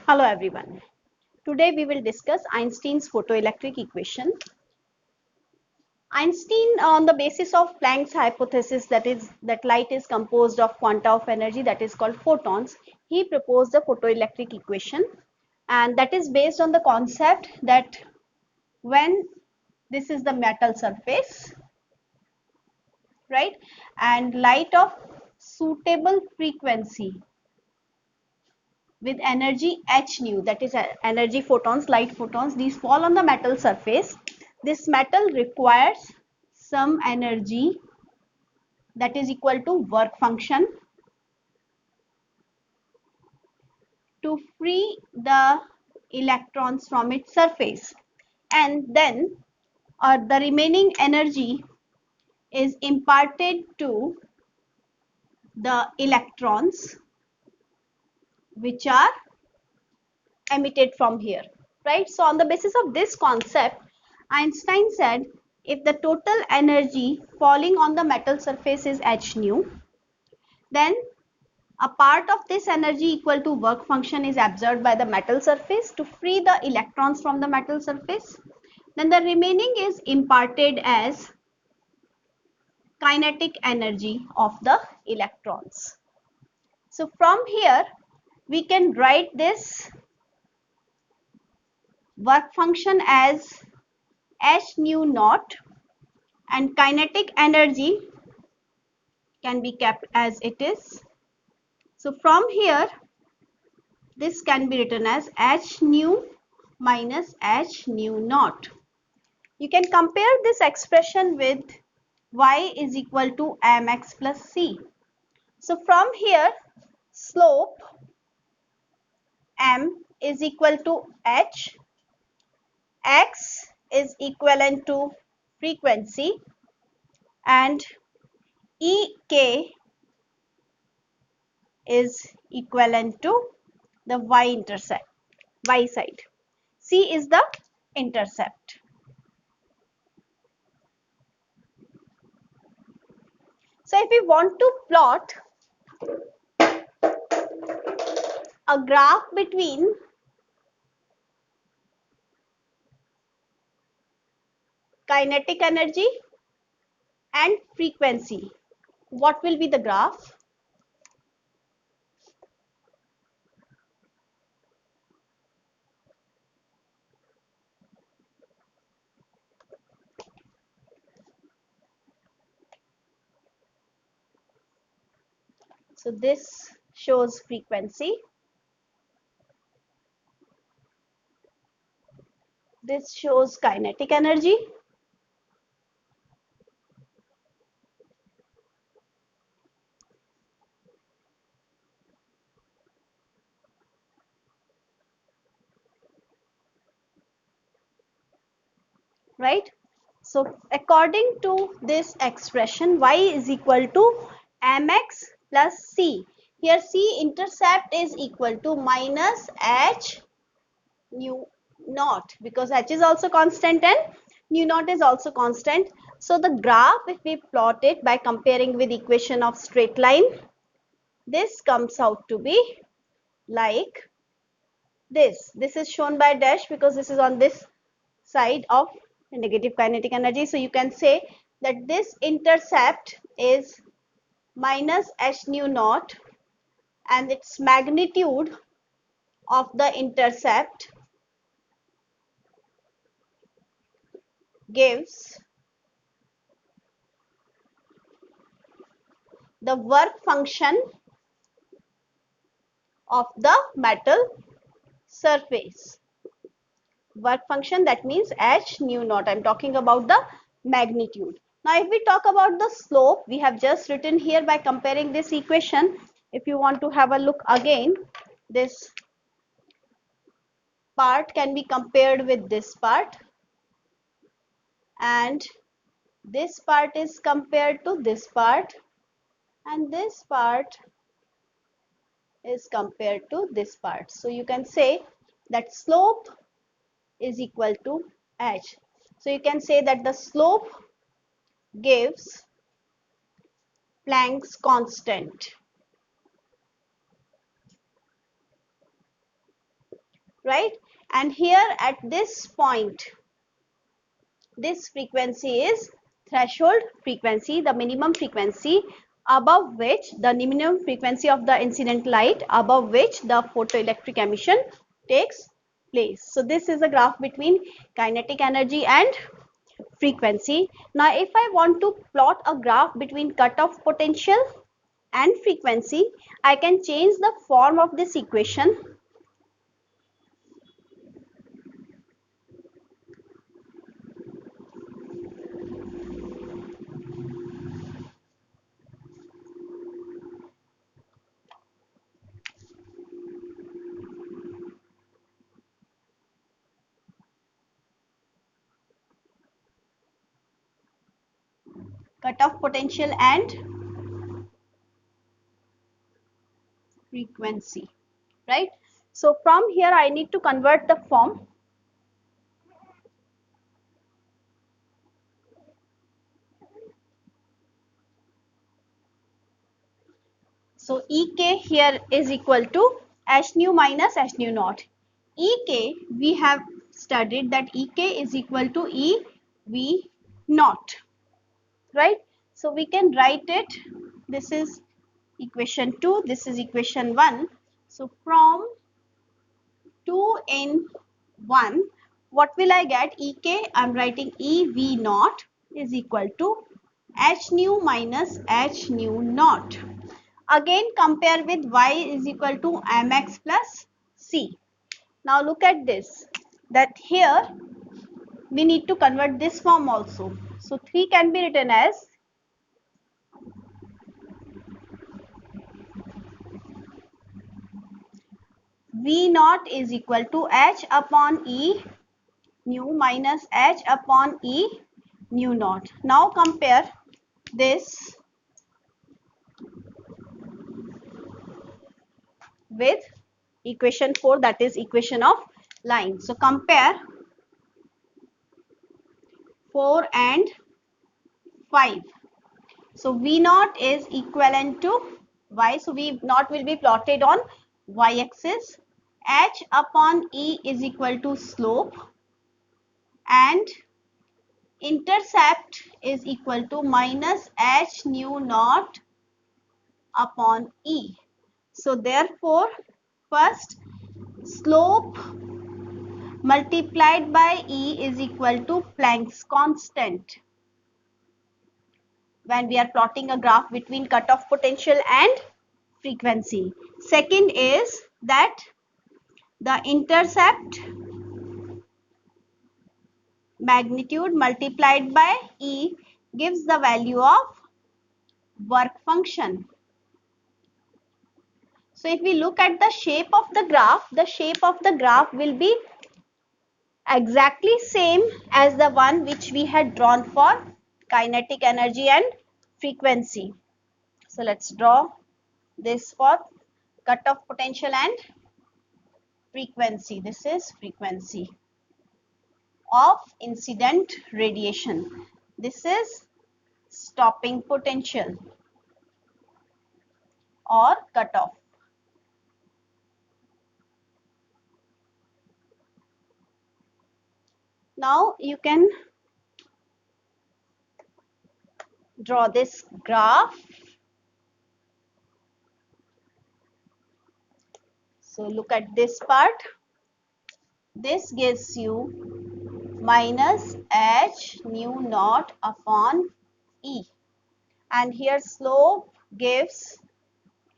Hello everyone. Today we will discuss Einstein's photoelectric equation. Einstein, on the basis of Planck's hypothesis that light is composed of quanta of energy that is called photons, he proposed the photoelectric equation, and that is based on the concept that when this is the metal surface, right, and light of suitable frequency with energy h nu, that is energy photons, light photons, these fall on the metal surface. This metal requires some energy that is equal to work function to free the electrons from its surface, and then the remaining energy is imparted to the electrons which are emitted from here, right? So on the basis of this concept, Einstein said if the total energy falling on the metal surface is h nu, then a part of this energy equal to work function is absorbed by the metal surface to free the electrons from the metal surface. Then the remaining is imparted as kinetic energy of the electrons. So from here we can write this work function as h nu naught, and kinetic energy can be kept as it is. So from here this can be written as h nu minus h nu naught. You can compare this expression with y is equal to mx plus c. So from here slope m is equal to h, x is equivalent to frequency, and ek is equivalent to the y-intercept, y side. C is the intercept. So if we want to plot a graph between kinetic energy and frequency, what will be the graph? So this shows frequency, this shows kinetic energy, right? So according to this expression, y is equal to mx plus c. Here c intercept is equal to minus h nu naught, because h is also constant and nu naught is also constant. So the graph, if we plot it by comparing with equation of straight line, this comes out to be like this. This is shown by dash because this is on this side of negative kinetic energy. So you can say that this intercept is minus h nu naught, and its magnitude of the intercept gives the work function of the metal surface. Work function, that means h nu naught. I'm talking about the magnitude. Now if we talk about the slope, we have just written here by comparing this equation. If you want to have a look again, this part can be compared with this part, and this part is compared to this part, and this part is compared to this part. So you can say that slope is equal to h. So you can say that the slope gives Planck's constant. right? And here at this point, this frequency is threshold frequency, the minimum frequency above which, the minimum frequency of the incident light above which the photoelectric emission takes place. So this is a graph between kinetic energy and frequency. Now if I want to plot a graph between cutoff potential and frequency, I can change the form of this equation. Cutoff potential and frequency, right? So from here I need to convert the form. So Ek here is equal to h nu minus h nu naught. Ek, we have studied that Ek is equal to EV naught, right? So we can write it, this is equation 2, this is equation 1. So from 2 in 1, what will I get? Ek, I am writing EV naught is equal to h nu minus h nu naught. Again compare with y is equal to mx plus c. Now look at this, that here we need to convert this form also. So 3 can be written as V naught is equal to h upon E nu minus h upon E nu naught. Now compare this with equation 4, that is equation of line. So compare 4 and 5. So V naught is equivalent to y. So V naught will be plotted on y axis. H upon E is equal to slope and intercept is equal to minus h nu naught upon E. So therefore first slope multiplied by E is equal to Planck's constant when we are plotting a graph between cutoff potential and frequency. Second is that the intercept magnitude multiplied by E gives the value of work function. So if we look at the shape of the graph will be exactly same as the one which we had drawn for kinetic energy and frequency. So let's draw this for cutoff potential and frequency. This is frequency of incident radiation. This is stopping potential or cutoff. Now you can draw this graph. So look at this part. This gives you minus h nu naught upon E. And here slope gives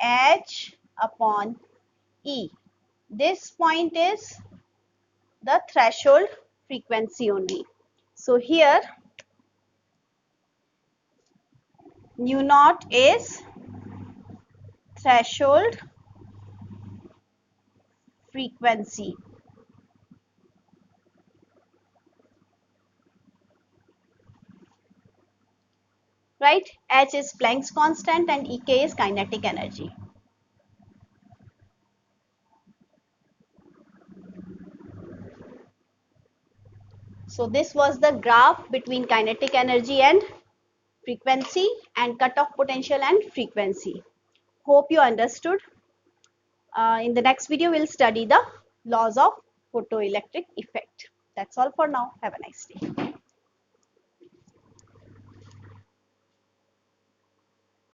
h upon E. This point is the threshold frequency only. So here nu naught is threshold frequency. Right? H is Planck's constant and Ek is kinetic energy. So this was the graph between kinetic energy and frequency and cutoff potential and frequency. Hope you understood. In the next video, we'll study the laws of photoelectric effect. That's all for now. Have a nice day.